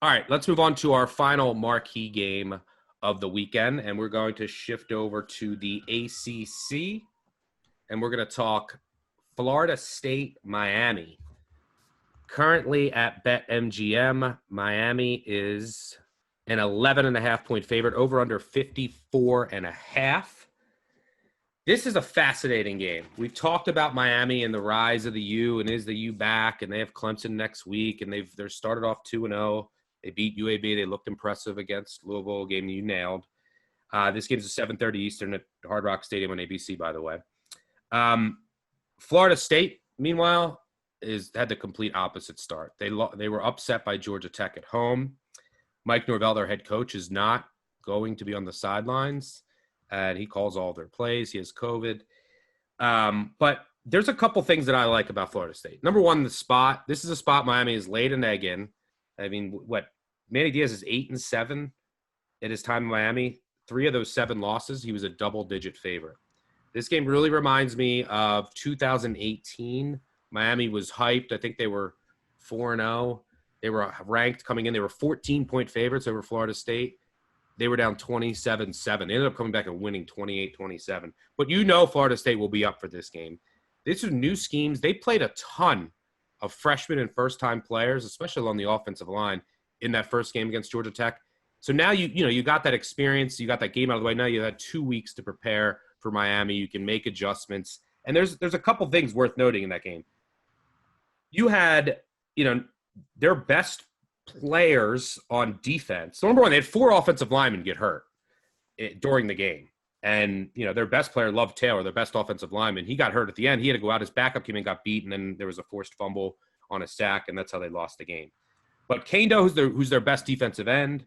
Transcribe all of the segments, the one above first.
All right, let's move on to our final marquee game of the weekend, and we're going to shift over to the ACC, and we're going to talk Florida State, Miami. Currently at BetMGM, Miami is an 11.5-point favorite, over under 54.5. This is a fascinating game. We've talked about Miami and the rise of the U, and is the U back, and they have Clemson next week, and they're started off 2-0. They beat UAB. They looked impressive against Louisville, a game you nailed. This game's at 7:30 Eastern at Hard Rock Stadium on ABC, by the way. Florida State, meanwhile, had the complete opposite start. They were upset by Georgia Tech at home. Mike Norvell, their head coach, is not going to be on the sidelines, and he calls all their plays. He has COVID. But there's a couple things that I like about Florida State. Number one, the spot. This is a spot Miami has laid an egg in. I mean, Manny Diaz is 8-7 at his time in Miami. 3 of those 7 losses, he was a double-digit favorite. This game really reminds me of 2018. Miami was hyped. I think they were 4-0. They were ranked coming in. They were 14-point favorites over Florida State. They were down 27-7. They ended up coming back and winning 28-27. But Florida State will be up for this game. These are new schemes. They played a ton of freshmen and first-time players, especially along the offensive line, in that first game against Georgia Tech. So now you got that experience. You got that game out of the way. Now you had 2 weeks to prepare for Miami. You can make adjustments. And there's a couple things worth noting in that game. You had, their best players on defense. So number one, they had 4 offensive linemen get hurt during the game. And, their best player, Love Taylor, their best offensive lineman, he got hurt at the end. He had to go out. His backup came in, got beat, and then there was a forced fumble on a sack, and that's how they lost the game. But Kendo, who's their best defensive end,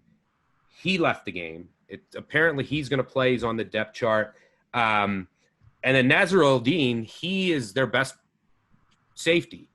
he left the game. Apparently he's going to play. He's on the depth chart. And then Nazir Al-Din, he is their best safety.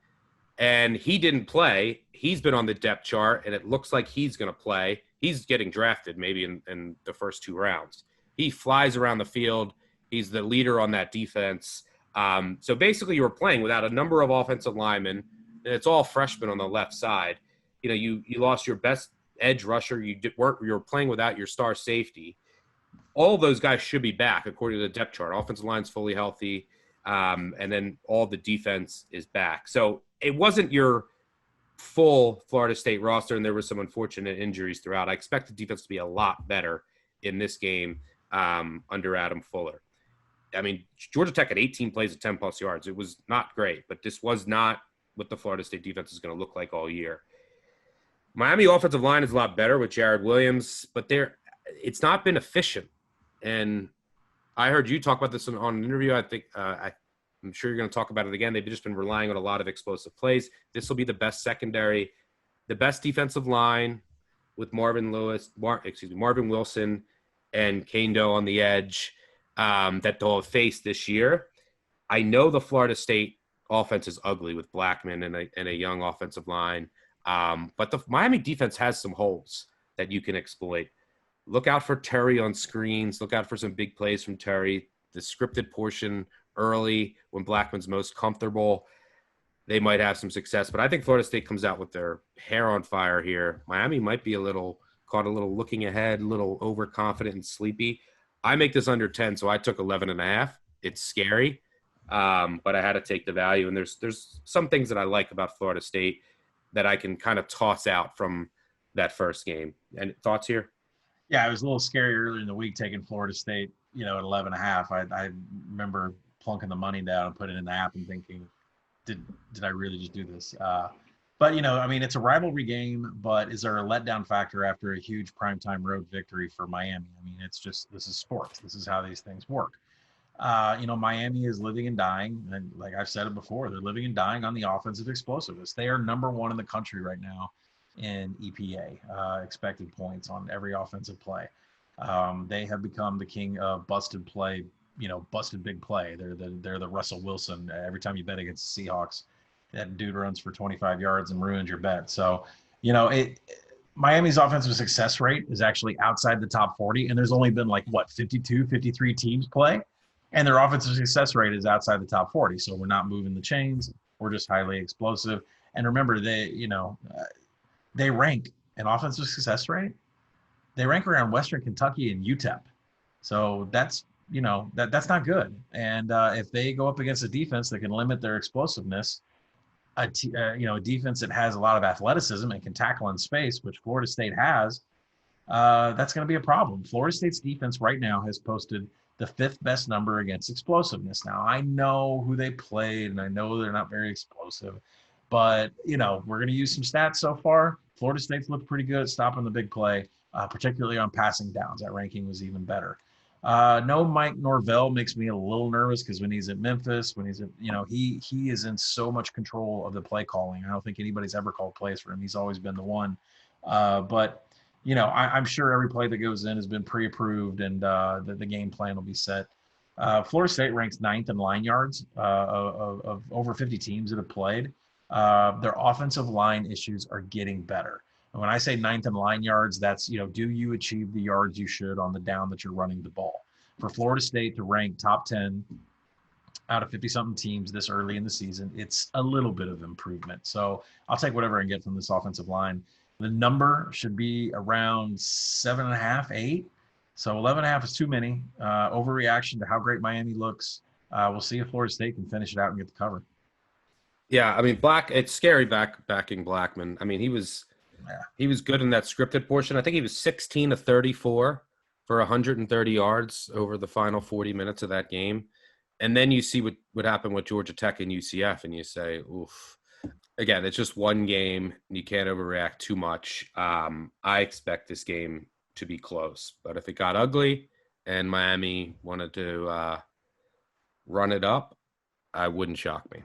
And he didn't play. He's been on the depth chart, and it looks like he's going to play. He's getting drafted maybe in the first 2 rounds. He flies around the field. He's the leader on that defense. So basically you were playing without a number of offensive linemen, and it's all freshmen on the left side. You lost your best edge rusher. You were playing without your star safety. All those guys should be back according to the depth chart. Offensive line's fully healthy, and then all the defense is back. So it wasn't your full Florida State roster, and there were some unfortunate injuries throughout. I expect the defense to be a lot better in this game under Adam Fuller. I mean, Georgia Tech had 18 plays at 10-plus yards. It was not great, but this was not what the Florida State defense is going to look like all year. Miami offensive line is a lot better with Jared Williams, but it's not been efficient. And I heard you talk about this on an interview. I think I'm sure you're going to talk about it again. They've just been relying on a lot of explosive plays. This will be the best secondary, the best defensive line with Marvin Wilson and Kendo on the edge that they'll have faced this year. I know the Florida State offense is ugly with Blackman and a young offensive line. But the Miami defense has some holes that you can exploit. Look out for Terry on screens. Look out for some big plays from Terry. The scripted portion early when Blackman's most comfortable, they might have some success. But I think Florida State comes out with their hair on fire here. Miami might be caught a little looking ahead, a little overconfident and sleepy. I make this under 10, so I took 11.5. It's scary, but I had to take the value. And there's some things that I like about Florida State that I can kind of toss out from that first game. And thoughts here? Yeah, it was a little scary earlier in the week taking Florida State, at 11.5. I remember plunking the money down and putting it in the app and thinking, did I really just do this? But, it's a rivalry game, but is there a letdown factor after a huge primetime road victory for Miami? I mean, this is sports. This is how these things work. Miami is living and dying. And like I've said it before, they're living and dying on the offensive explosiveness. They are number 1 in the country right now in EPA, expected points on every offensive play. They have become the king of busted play, busted big play. They're the Russell Wilson. Every time you bet against the Seahawks, that dude runs for 25 yards and ruins your bet. So, Miami's offensive success rate is actually outside the top 40, and there's only been 52, 53 teams play. And their offensive success rate is outside the top 40. So we're not moving the chains. We're just highly explosive. And remember, they rank and offensive success rate, they rank around Western Kentucky and UTEP. So that's that's not good. And if they go up against a defense that can limit their explosiveness, a defense that has a lot of athleticism and can tackle in space, which Florida State has, that's going to be a problem. Florida State's defense right now has posted the fifth best number against explosiveness. Now, I know who they played, and I know they're not very explosive, but, we're going to use some stats so far. Florida State's looked pretty good at stopping the big play, particularly on passing downs. That ranking was even better. No Mike Norvell makes me a little nervous because when he's at Memphis, when he's at, he is in so much control of the play calling. I don't think anybody's ever called plays for him. He's always been the one. But I'm sure every play that goes in has been pre-approved, and the game plan will be set. Florida State ranks ninth in line yards of over 50 teams that have played. Their offensive line issues are getting better. And when I say ninth in line yards, that's, do you achieve the yards you should on the down that you're running the ball? For Florida State to rank top 10 out of 50-something teams this early in the season, it's a little bit of improvement. So I'll take whatever I can get from this offensive line. The number should be around 7.5, 8. So 11.5 is too many. Overreaction to how great Miami looks. We'll see if Florida State can finish it out and get the cover. Yeah, I mean, it's scary backing Blackman. I mean, he was good in that scripted portion. I think he was 16 to 34 for 130 yards over the final 40 minutes of that game. And then you see what happened with Georgia Tech and UCF, and you say, oof. Again, it's just one game. And you can't overreact too much. I expect this game to be close. But if it got ugly and Miami wanted to run it up, I wouldn't shock me.